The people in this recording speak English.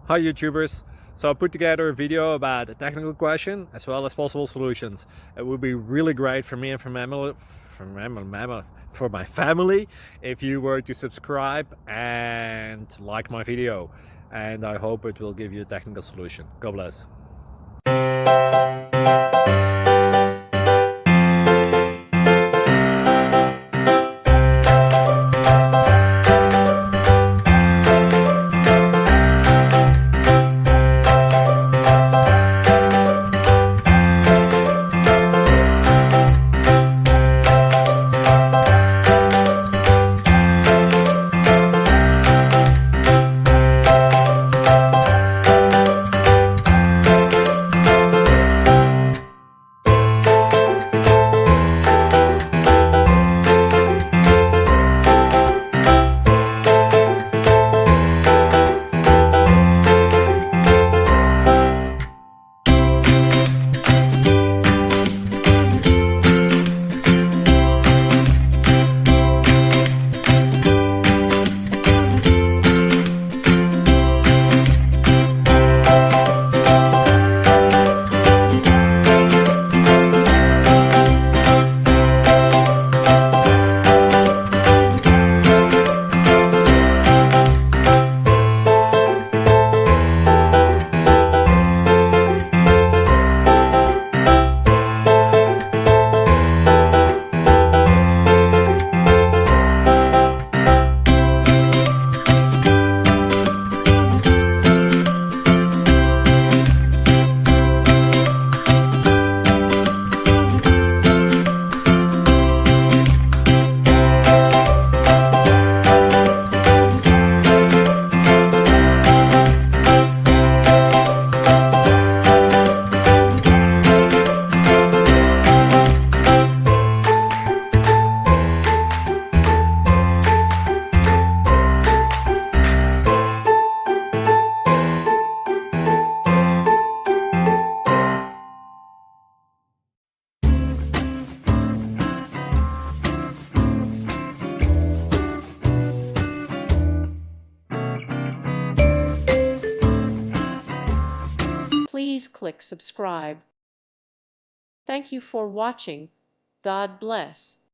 Hi YouTubers! So I put together a video about a technical question as well as possible solutions. It would be really great for me and for my family if you were to subscribe and like my video. And I hope it will give you a technical solution. God bless. Please click subscribe. Thank you for watching. God bless.